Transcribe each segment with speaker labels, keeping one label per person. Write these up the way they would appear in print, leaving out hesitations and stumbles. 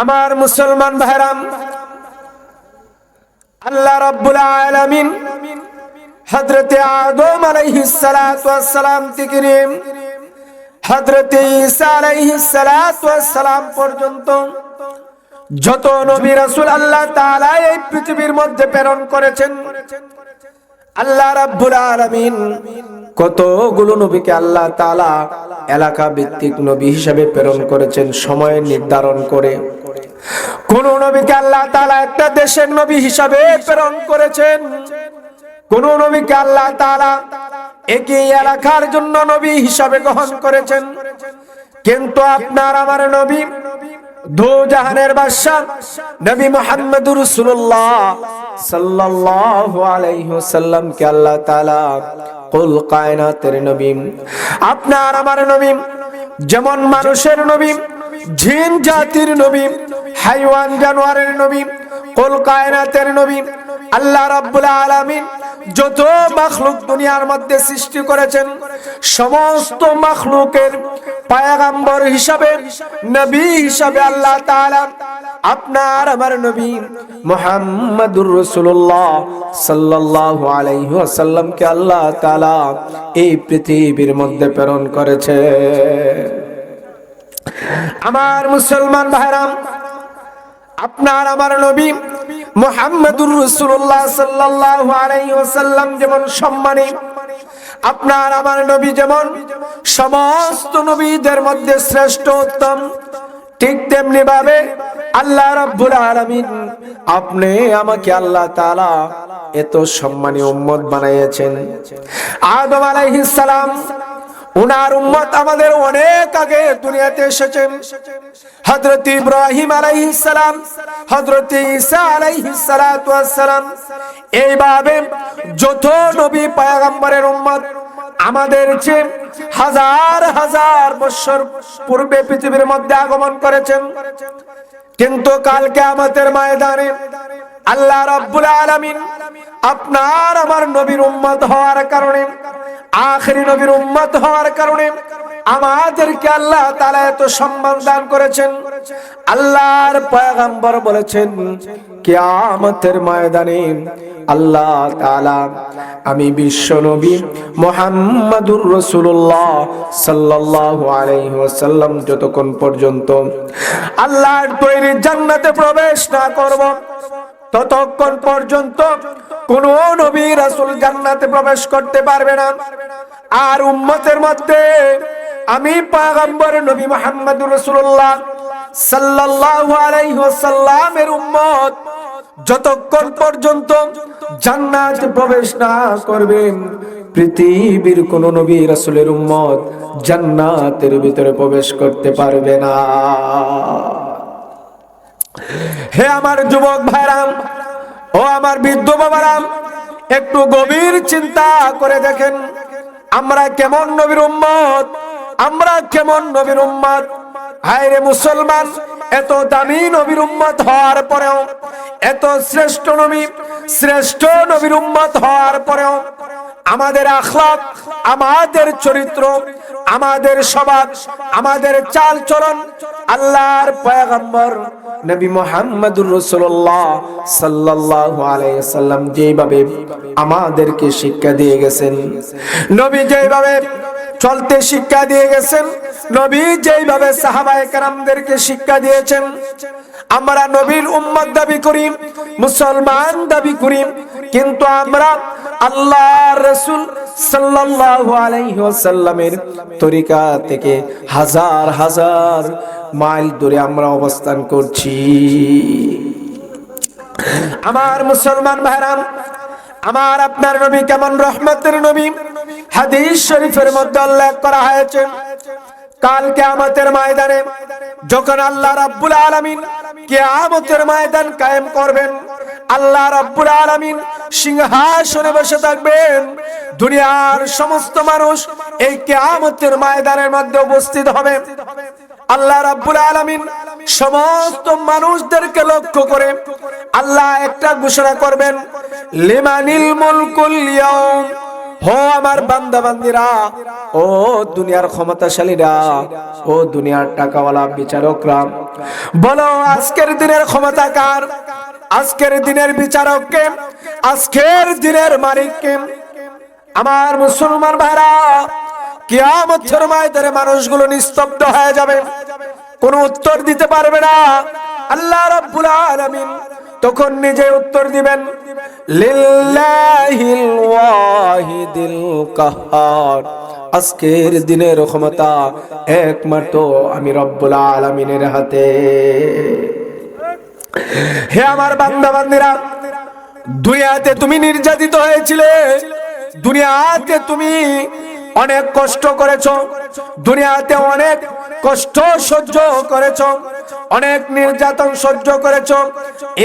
Speaker 1: আমার মুসলমান ভাইরাম, আল্লাহ রাব্বুল আলামিন হযরতে আদম আলাইহিস সালাতু ওয়াস সালাম থেকে হযরতে ঈসা আলাইহিস সালাতু ওয়াস সালাম পর্যন্ত যত নবী রাসূল আল্লাহ তাআলা এই পৃথিবীর মধ্যে প্রেরণ করেছেন, আল্লাহ রাব্বুল আলামিন কতগুলো নবীকে আল্লাহ তাআলা এলাকা ভিত্তিক নবী হিসেবে প্রেরণ করেছেন সময় নির্ধারণ করে। কোন নবীকে আল্লাহ তাআলা একটা দেশের নবী হিসেবে প্রেরণ করেছেন, কোন নবীকে আল্লাহ তাআলা একই এলাকার জন্য নবী হিসেবে গ্রহণ করেছেন। কিন্তু আপনার আমার নবী দু জাহানের বাদশা নবী মুহাম্মদুর রাসূলুল্লাহ সাল্লাল্লাহু আলাইহি ওয়াসাল্লাম কে আল্লাহ তাআলা কুল কায়নাতের নবী, আপনার আমার নবী যেমন মানুষের নবী, জিন জাতির নবী, হাইওয়ান জানোয়ারের নবী, কুল কায়নাতের নবী, আল্লাহ রাব্বুল আলামিন যত মাখলুক দুনিয়ার মধ্যে সৃষ্টি করেছেন সমস্ত মাখলুকের পয়গম্বর হিসাবে নবী হিসাবে আল্লাহ তাআলা আপনার আমার নবী মুহাম্মদুর রাসূলুল্লাহ সাল্লাল্লাহু আলাইহি ওয়াসাল্লাম কে আল্লাহ তাআলা এই পৃথিবীর মধ্যে প্রেরণ করেছে। আমার মুসলমান ভাইরা, আপনার আমার নবী মুহাম্মদুর রাসূলুল্লাহ সাল্লাল্লাহু আলাইহি ওয়াসাল্লাম যেমন সম্মানী, আপনার আমার নবী যেমন সমস্ত নবীদের মধ্যে শ্রেষ্ঠ উত্তম, ঠিক তেমনি ভাবে আল্লাহ রাব্বুল আলামিন আপনি আমাকে আল্লাহ তাআলা এত সম্মানী উম্মত বানিয়েছেন। আদম আলাইহিস সালাম উনার উম্মত আমাদের অনেক আগে দুনিয়াতে এসেছেন। হযরত ইব্রাহিম আলাইহিস সালাম, হযরত ঈসা আলাইহিস সালাতু ওয়াস সালাম, এইভাবে যত নবী পয়গম্বরের উম্মত আমাদের চেয়ে হাজার হাজার বছর পূর্বে পৃথিবীর মধ্যে আগমন করেছেন। কিন্তু কাল কিয়ামতের ময়দানে আল্লাহ রাব্বুল আলামিন আপনার আমার নবীর উম্মত হওয়ার কারণে, আখেরি নবীর উম্মত হওয়ার কারণে আমাদেরকে আল্লাহ তাআলা এত সম্মান দান করেছেন। আল্লাহর পয়গম্বর বলেছেন কিয়ামতের ময়দানে আল্লাহ তাআলা আমি বিশ্ব নবী মুহাম্মদুর রাসূলুল্লাহ সাল্লাল্লাহু আলাইহি ওয়াসাল্লাম যতক্ষণ পর্যন্ত আল্লাহর তৈরি জান্নাতে প্রবেশ না করব ততক্ষণ পর্যন্ত কোন নবী রাসূল জান্নাতে প্রবেশ করতে পারবে না। আর উম্মতের মধ্যে আমি পয়গম্বর নবী মুহাম্মদুর রাসূলুল্লাহ সাল্লাল্লাহু আলাইহি ওয়াসাল্লামের উম্মত যতক্ষণ পর্যন্ত জান্নাতে প্রবেশ না করবেন পৃথিবীর কোন নবী রাসূলের উম্মত জান্নাতের ভিতরে প্রবেশ করতে পারবে না। হে আমার যুবক ভাইরাম ও আমার বৃদ্ধ বাবারাম, একটু গভীর চিন্তা করে দেখেন আমরা কেমন নবীর উম্মত, আমরা কেমন নবীর উম্মত। হায় রে মুসলমান, এত দামি নবীর উম্মত হওয়ার পরেও, এত শ্রেষ্ঠ নবীর উম্মত হওয়ার পরেও আমাদের আখলাক, আমাদের চরিত্র, আমাদের স্বভাব, আমাদের চাল চলন আল্লাহর পয়গম্বর নবী মুহাম্মদুর রাসূলুল্লাহ সাল্লাল্লাহু আলাইহি ওয়াসাল্লাম যেভাবে আমাদেরকে শিক্ষা দিয়ে গেছেন, নবী যেভাবে চলতে শিক্ষা দিয়ে গেছেন, নবী যেভাবে সাহাবায়ে কেরামদেরকে শিক্ষা দিয়েছেন, আমরা নবীর উম্মত দাবি করি, মুসলমান দাবি করি, কিন্তু আমরা আল্লাহর রাসূল সাল্লাল্লাহু আলাইহি ওয়াসাল্লামের তরিকা থেকে হাজার হাজার মাইল দূরে আমরা অবস্থান করছি। আমার মুসলমান ভাইরা, আমার আপনার নবী কেমন রহমতের নবী, হাদিস শরীফের মধ্যে উল্লেখ করা হয়েছে কাল কিয়ামতের ময়দানে যখন আল্লাহ রাব্বুল আলামিন কিয়ামতের ময়দান কায়েম করবেন, আল্লাহ রাব্বুল আলামিন সিংহাসনে বসে থাকবেন, দুনিয়ার সমস্ত মানুষ এই কিয়ামতের ময়দানের মধ্যে উপস্থিত হবে। আল্লাহ রাব্বুল আলামিন সমস্ত মানুষদেরকে লক্ষ্য করে আল্লাহ একটা ঘোষণা করবেন, লিমানিল মুলকুল ইয়াউম, হো আমার বান্দা বান্দিরা, ও দুনিয়ার ক্ষমতাশালীরা, ও দুনিয়ার টাকাওয়ালা বিচারকরা, বলো আজকের দিনের ক্ষমতা কার? আজকের দিনের বিচারক কে? আজকের দিনের মালিক কে? আমার মুসলমান ভাইরা, কিয়ামতের ময়দানে মানুষগুলো নিস্তব্ধ হয়ে যাবে, কোনো উত্তর দিতে পারবে না। আল্লাহ রাব্বুল আলামিন তখন নিজে উত্তর দিবেন, লিল্লাহিল ওয়াহিদিল কাহ্হার। আজকের দিনের ক্ষমতা একমাত্র আমি রব্বুল আলামিনের হাতে। হে আমার বান্দা বান্দিরা, দুনিয়াতে তুমি নির্যাতিত হয়েছিলে, দুনিয়াতে তুমি অনেক কষ্ট করেছো, দুনিয়াতে অনেক কষ্ট সহ্য করেছো, অনেক নির্যাতন সহ্য করেছো।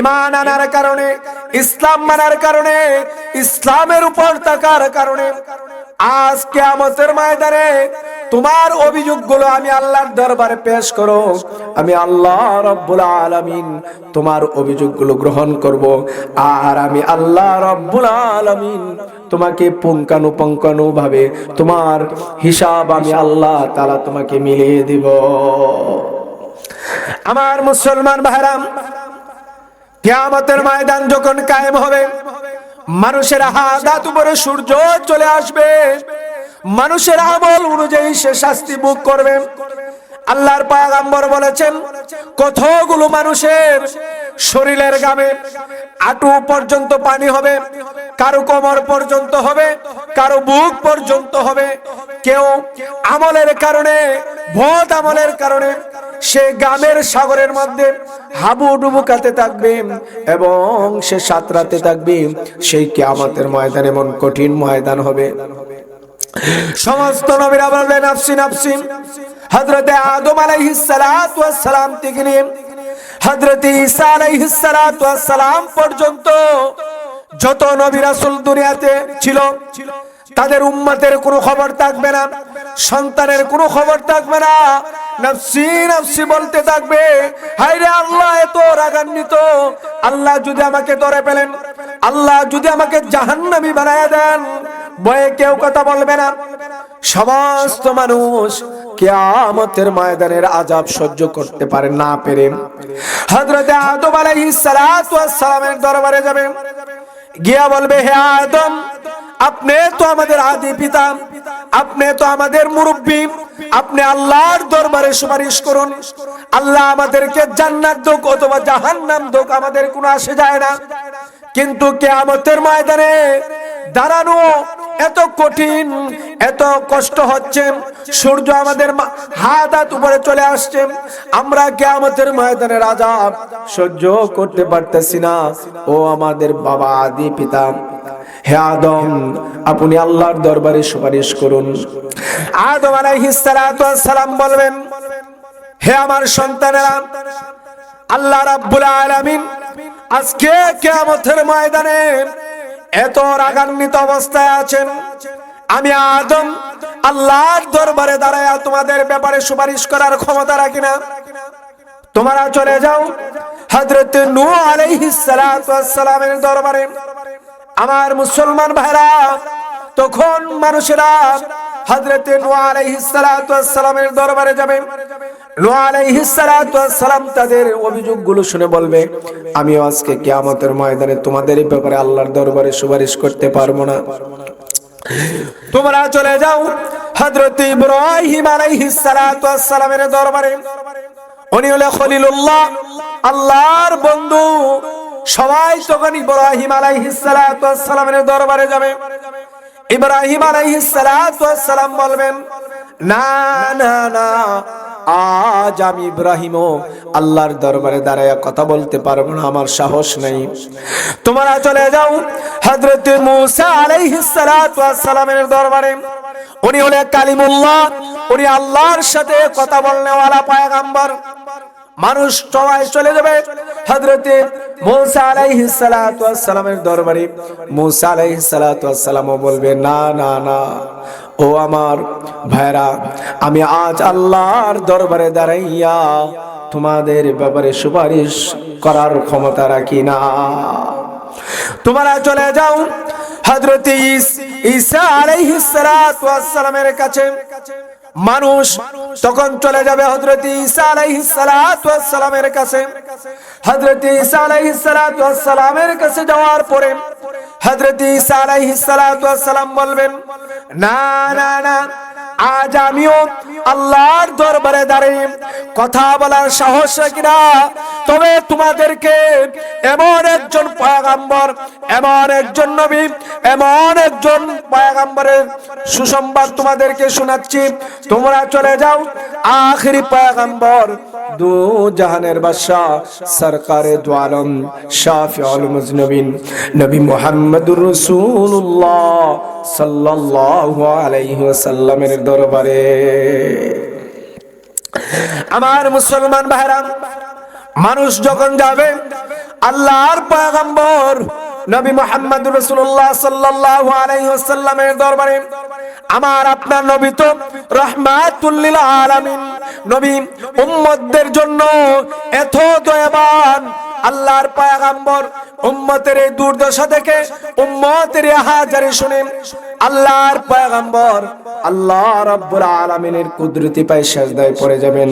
Speaker 1: ঈমান আনার কারণে, ইসলাম মানার কারণে, ইসলামের উপর থাকার কারণে আজ কিয়ামতের ময়দানে তোমার অভিযোগগুলো আমি আল্লাহর দরবারে পেশ করো। আমি আল্লাহ রাব্বুল আলামিন তোমার অভিযোগগুলো গ্রহণ করব, আর আমি আল্লাহ রাব্বুল আলামিন তোমাকে পুঙ্খানুপুঙ্খানু ভাবে তোমার হিসাব আমি আল্লাহ তাআলা তোমাকে মিলিয়ে দিব। আমার মুসলমান ভাইরা, কিয়ামতের ময়দান যখন কায়েম হবে, মানুষের হাত উপরে সূর্য চলে আসবে, মানুষের আমল অনুযায়ী সে শাস্তি ভোগ করবে। আল্লাহর পয়গম্বর বলেছেন, কতগুলো মানুষের শরীরের গামে হাঁটু পর্যন্ত পানি হবে, কারো কোমর পর্যন্ত হবে, কারো বুক পর্যন্ত হবে। কেউ আমলের কারণে, বদ আমলের কারণে সে গামের সাগরের মধ্যে হাবুডুবু কাতে থাকবে এবং সে সাঁতরাতে থাকবে। সেই কিয়ামতের ময়দান এমন কঠিন ময়দান হবে, সমস্ত নবীরা বলবেন নাফসি নাফসি। হযরতে আদম আলাইহিস সালাতু ওয়াস সালাম থেকে নিয়ে হযরতে ঈসা আলাইহিস সালাতু ওয়াস সালাম পর্যন্ত যত নবী রাসূল দুনিয়াতে ছিল, তাদের উম্মতের কোনো খবর থাকবে না, সন্তানের কোনো খবর থাকবে না। নাফসি নাফসি বলতে থাকবে, হায় রে আল্লাহ এত রাগান্বিত, আল্লাহ যদি আমাকে ধরে ফেলেন, আল্লাহ যদি আমাকে জাহান্নামী বানায়া দেন। ভয়ে কেউ কথা বলবে না। সমস্ত মানুষ কিয়ামতের ময়দানের আযাব সহ্য করতে পারে না পেরে হযরতে আদম আলাইহিস সালাতু ওয়াস সালামের দরবারে যাবে, গিয়া বলবে, হে আদম, আপনি তো আমাদের আদি পিতা, আপনি তো আমাদের মুরব্বী, আপনি আল্লাহর দরবারে সুপারিশ করুন। আল্লাহ আমাদেরকে জান্নাত দাও অথবা জাহান্নাম দাও, আমাদের কোনো আসে যায় না। কিন্তু কিয়ামতের ময়দানে দাঁড়ানো এত কঠিন, এত কষ্ট হচ্ছে, সূর্য আমাদের হাত উপরে চলে আসছে, আমরা কিয়ামতের ময়দানের আযাব সহ্য করতে পারতেছি না। ও আমাদের বাবা আদি পিতা, হে আদম, আপনি আল্লাহর দরবারে সুপারিশ করুন। আদম আলাইহিস সালাতু ওয়াস সালাম বলবেন, হে আমার সন্তানেরা, আল্লাহ রাব্বুল আলামিন আজকে কিয়ামতের ময়দানে এত রাগান্বিত অবস্থায় আছেন, আমি আদম আল্লাহর দরবারে দাঁড়ায়া তোমাদের ব্যাপারে সুপারিশ করার ক্ষমতা রাখি না। তোমরা চলে যাও হযরতে নূহ আলাইহিস সালাতু ওয়াস সালামের দরবারে। আমার মুসলমান ভাইরা, তখন মানুষেরা হযরতে নূহ আলাইহিস সালাতু ওয়াস সালামের দরবারে যাবে। নূহ আলাইহিস সালাতু ওয়াস সালাম তাদের অভিযোগগুলো শুনে বলবে, আমিও আজকে কিয়ামতের ময়দানে তোমাদের ব্যাপারে আল্লাহর দরবারে সুপারিশ করতে পারবো না। তোমরা চলে যাও হযরতে ইব্রাহিম আলাইহিস সালাতু ওয়াস সালামের দরবারে। উনি হলেন খলিলুল্লাহ, আল্লাহর বন্ধু। সবাই তখন ইব্রাহিম আলাইহিস সালাতু ওয়াস সালামের দরবারে যাবে। ইব্রাহিম আলাইহিস সালাতু ওয়াস সালাম বলবেন, না না না, আজ আমি ইব্রাহিমও আল্লাহর দরবারে দাঁড়ায়া কথা বলতে পারবো না, আমার সাহস নেই। তোমরা চলে যাও হযরতে মূসা আলাইহিস সালাতু ওয়াস সালামের দরবারে। উনি হলেন কালিমুল্লাহ, উনি আল্লাহর সাথে কথা বলনেওয়ালা পয়গম্বর। মানুষ সবাই চলে যাবে হযরতে মূসা আলাইহিস সালাতু ওয়াস সালামের দরবারে। মূসা আলাইহিস সালাতু ওয়াস সালাম বলবে, না না না, ও আমার ভাইরা, আমি আজ আল্লাহর দরবারে দাঁড়াইয়া তোমাদের ব্যাপারে সুপারিশ করার ক্ষমতা রাখি না। তোমরা চলে যাও হযরত ঈসা আলাইহিস সালাতু ওয়াস সালামের কাছে মানুষ তখন চলে যাবে হযরত ঈসা আলাইহিস সালাতু ওয়াস সালামের কাছে। হযরত ঈসা আলাইহিস সালাতু ওয়াস সালামের কাছে যাওয়ার পরে হযরত ঈসা আলাইহিস সালাতু ওয়াস সালাম বলবেন, না না না, আজ আমিও আল্লাহর দরবারে দাঁড়িয়ে কথা বলার সাহস রাখি না, তবে তোমাদেরকে এমন একজন পয়গম্বর, এমন একজন নবী, এমন একজন পয়গম্বরের সুসংবাদ তোমাদেরকে শোনাচ্ছি। তোমরা চলে যাও আখিরি পয়গম্বর, দু জাহানের বাদশা, সরকারে দু আলম, শাফিউল মুজনবিন নবী মুহাম্মদুর রাসূলুল্লাহ সাল্লাল্লাহু আলাইহি ওয়াসাল্লামের দরবারে। আমার মুসলমান ভাইরা, মানুষ যখন যাবে আল্লাহর পয়গম্বর নবী মুহাম্মদুর রাসূলুল্লাহ সাল্লাল্লাহু আলাইহি ওয়াসাল্লামের দরবারে, আমার আপনার নবী তো রাহমাতুল লিল আলামিন নবী, উম্মতদের জন্য এত দয়াবান আল্লাহর পয়গম্বর উম্মতের এই দুর্দশা দেখে, উম্মতের হাজারি শুনে আল্লাহর পয়গম্বর আল্লাহ রাব্বুল আলামিনের কুদরতি পায় সিজদায় পড়ে যাবেন,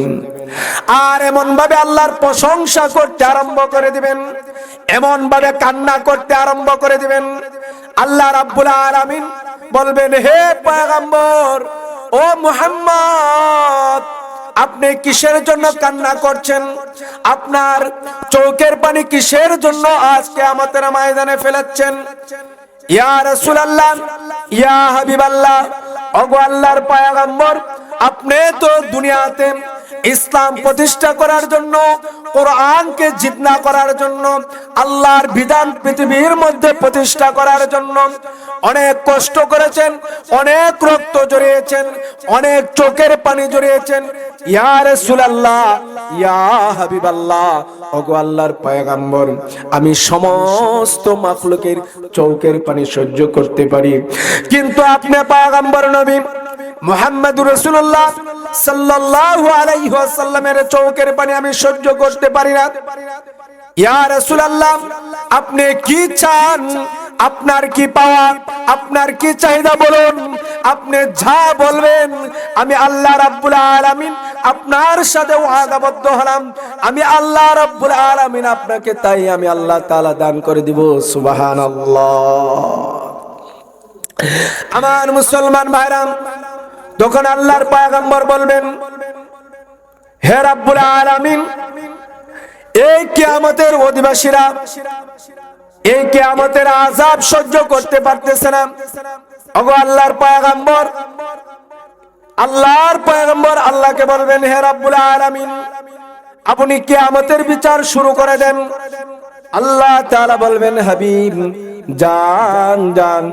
Speaker 1: আর এমন ভাবে আল্লাহর প্রশংসা করতে আরম্ভ করে দিবেন, এমন ভাবে কান্না করতে আরম্ভ করে দিবেন। আল্লাহ রাব্বুল আলামিন বলবেন, হে পয়গম্বর, ও মুহাম্মদ, আপনি কিসের জন্য কান্না করছেন? আপনার চোখের পানি কিসের জন্য আজ কিয়ামতের ময়দানে ফেলাচ্ছেন? ইয়া রাসূলুল্লাহ, ইয়া হাবিবাল্লাহ, ওগো আল্লাহর পয়গম্বর, আপনি তো দুনিয়াতে ইসলাম প্রতিষ্ঠা করার জন্য, কোরআনকে জিন্দা করার জন্য, আল্লাহর বিধান পৃথিবীর মধ্যে প্রতিষ্ঠা করার জন্য অনেক কষ্ট করেছেন, অনেক রক্ত ঝরিয়েছেন, অনেক চোখের পানি ঝরিয়েছেন। ইয়া রাসূলুল্লাহ, ইয়া হাবিবাল্লাহ, ওগো আল্লাহর পয়গম্বর, আমি সমস্ত মাখলুকের চোখের পানি সহ্য করতে পারি, কিন্তু আপনি পয়গম্বর নবী মুহাম্মদুর রাসূলুল্লাহ সাল্লাল্লাহু আলাইহি ওয়াসাল্লামের চোখের পানি আমি সহ্য করতে পারি না। ইয়া রাসূলুল্লাহ, আপনি কি চান? আপনার কি পাওয়া? আপনার কি চাহিদা বলুন, আপনি যা বলবেন আমি আল্লাহ রাব্বুল আলামিন আপনার সাথে ওয়াদাবদ্ধ হলাম, আমি আল্লাহ রাব্বুল আলামিন আপনাকে তাই আমি আল্লাহ তাআলা দান করে দিব। সুবহানাল্লাহ। আমার মুসলমান ভাইরা, তখন আল্লাহর পয়গম্বর বলবেন, হে রাব্বুল আলামিন, এই কিয়ামতের অধিবাসীরা এই কিয়ামতের আযাব সহ্য করতে পারতেছে না। ওগো আল্লাহর পয়গম্বর, আল্লাহর পয়গম্বর আল্লাহকে বলবেন, হে রাব্বুল আলামিন, আপনি কিয়ামতের বিচার শুরু করে দেন। আল্লাহ তাআলা বলবেন, হাবিব যান যান,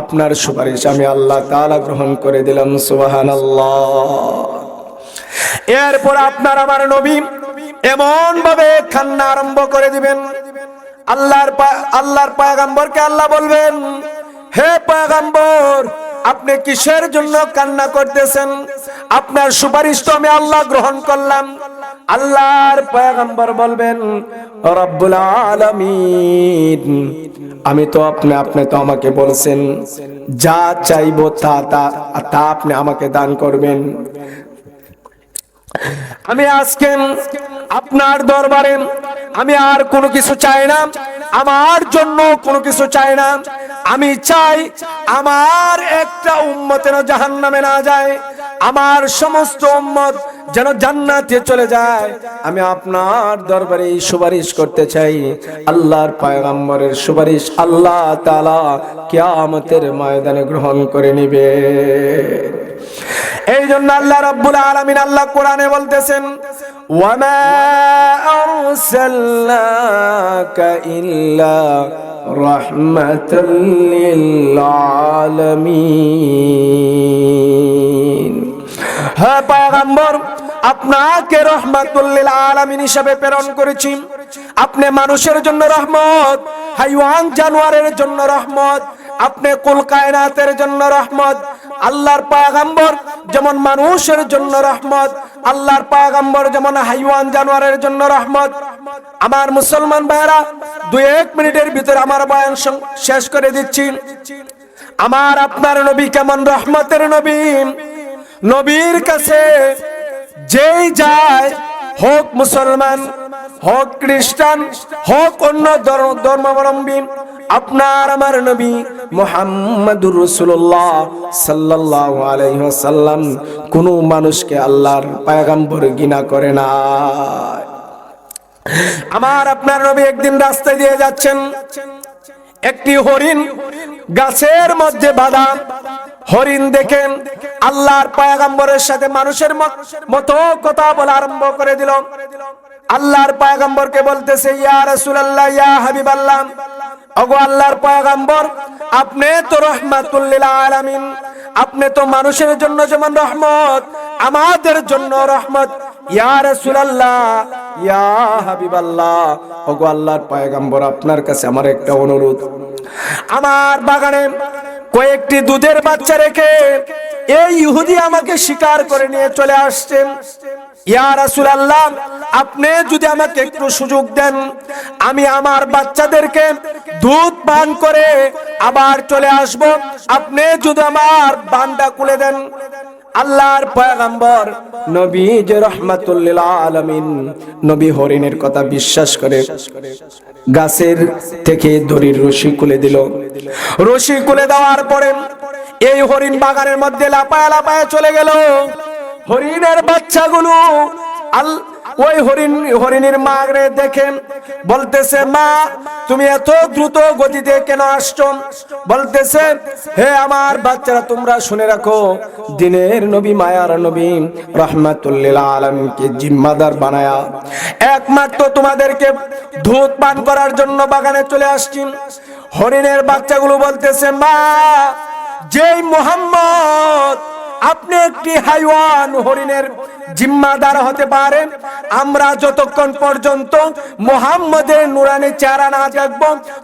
Speaker 1: আপনার সুপারিশ আমি আল্লাহ তাআলা গ্রহণ করে দিলাম। সুবহানাল্লাহ। এরপর আপনার আমার নবী এমন ভাবে কান্না আরম্ভ করে দিবেন, আল্লাহর পয়গম্বরকে আল্লাহ বলবেন, হে পয়গম্বর, আপনি কিসের জন্য কান্না করতেছেন? আপনার সুপারিশ তো আমি আল্লাহ গ্রহণ করলাম। আল্লাহর পয়গম্বর বলবেন, রব্বুল আলামিন, আমি তো আপনি তো আমাকে বলছেন যা চাইবো তা আপনি আমাকে দান করবেন। আমি আজকে আপনার দরবারে আমি আর কোনো কিছু চাই না, আমার জন্য কোনো কিছু চাই না। আমি চাই আমার একটা উম্মত যেন জাহান্নামে না যায়, আমার সমস্ত উম্মত যেন জান্নাতে চলে যায়। আমি আপনার দরবারে এই সুপারিশ করতে চাই। আল্লাহর পয়গম্বরের সুপারিশ আল্লাহ তাআলা কিয়ামতের ময়দানে গ্রহণ করে নিবে। এই জন্য আল্লাহ রাব্বুল আলামিন আল্লাহ কোরআনে বলতেছেন, ওয়ামা আরসালনাকা ইল্লা রাহমাতাল লিল আলামিন। হে পয়গম্বর, আপনাকে রহমাতুল লিল আলামিন হিসেবে প্রেরণ করেছি। আপনি মানুষের জন্য রহমত, হাইওয়ান জানোয়ারের জন্য রহমত, আপনি কুল কায়নাতের জন্য রহমত। আল্লাহর পয়গম্বর যেমন মানুষের জন্য রহমত, আল্লাহর পয়গম্বর যেমন হাইওয়ান জানোয়ারের জন্য রহমত। আমার মুসলমান ভাইরা, 2-1 মিনিটের ভিতরে আমার বয়ান শেষ করে দিচ্ছি। আমার আপনার নবী কেমন রহমতের নবী। নবীর কাছে যেই যায়, হোক মুসলমান, হোক খ্রিস্টান, হোক অন্য ধর্মাবলম্বী, আপনার আমার নবী মুহাম্মাদুর রাসূলুল্লাহ সাল্লাল্লাহু আলাইহি ওয়াসাল্লাম কোন মানুষকে আল্লাহর পয়গম্বর ঘৃণা করে না। আমার আপনার নবী একদিন রাস্তা দিয়ে যাচ্ছেন, একটি হরিণ গাছের মধ্যে বাঁধা। হরিণ দেখেন আল্লাহর পয়গম্বরের সাথে মানুষের মতো কথা বলা আরম্ভ করে দিল। আল্লাহর পয়গম্বরকে বলতেছে, ইয়া রাসূলুল্লাহ, ইয়া হাবিবাল্লাহ, ওগো আল্লাহর পয়গম্বর, আপনি তো রাহমাতুল লিল আলামিন, আপনি তো মানুষের জন্য যেমন রহমত, আমাদের জন্য রহমত। ইয়া রাসূলুল্লাহ, ইয়া হাবিবাল্লাহ, ওগো আল্লাহর পয়গম্বর, আপনার কাছে আমার একটা অনুরোধ। আমার বাগানে কয়েকটি দুধের বাচ্চা রেখে এই ইহুদি আমাকে শিকার করে নিয়ে চলে আসছেন। ইয়া রাসূলুল্লাহ, আপনি যদি আমাকে একটু সুযোগ দেন, আমি আমার বাচ্চাদেরকে দুধ পান করে আবার চলে আসব। আপনি যদি আমার বান্দা খুলে দেন। আল্লাহর পয়গম্বর নবী যে রাহমাতুল লিল আলামিন, নবী হরিণের কথা বিশ্বাস করে গাছের থেকে দড়ির রশি খুলে দিল। রশি খুলে দেওয়ার পরে এই হরিণ বাগানের মধ্যে লাপায়া লাপায়া চলে গেল। হরিণের বাচ্চাগুলো ওই হরিণের মাকে দেখেন, বলতেছে, মা তুমি এত দ্রুত গতিতে কেন আসছো? বলতেছে, হে আমার বাচ্চারা, তোমরা শুনে রাখো, দিনের নবী, মায়ার নবী, রাহমাতুল লিল আলামিনকে জিম্মাদার বানায়া একমাত্র তোমাদেরকে দুধ পান করার জন্য বাগানে চলে আসছি। হরিণের বাচ্চাগুলো বলতেছে, মা, যেই মুহাম্মদ আপনি একটি হাইওয়ান হরিণের জিম্মাদার হতে পারেন, আমরা যতক্ষণ পর্যন্ত মুহাম্মদের নুরানি চেহারা না দেখব,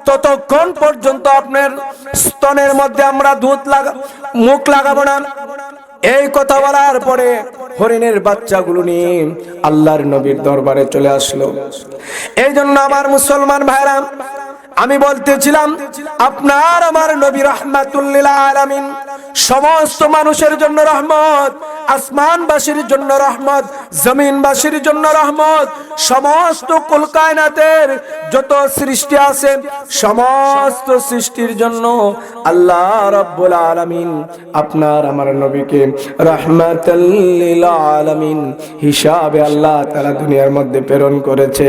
Speaker 1: ততক্ষণ পর্যন্ত আপনার স্তনের মধ্যে আমরা মুখ লাগাবো না। এই কথা বলার পরে হরিণের বাচ্চাগুলো নিয়ে আল্লাহর নবীর দরবারে চলে আসলো। এই জন্য আমার মুসলমান ভাইরা, আমি বলতেছিলাম, আপনার আমার নবী রাহমাতুল লিল আলামিন, সমস্ত মানুষের জন্য রহমত, আসমানবাসীর জন্য রহমত, জমিনবাসীর জন্য রহমত, সমস্ত কুল কায়নাতের যত সৃষ্টি আছে সমস্ত সৃষ্টির জন্য আল্লাহ রাব্বুল আলামিন আপনার আমার নবীকে রাহমাতুল লিল আলামিন হিসাবে আল্লাহ তাআলা দুনিয়ার মধ্যে প্রেরণ করেছে।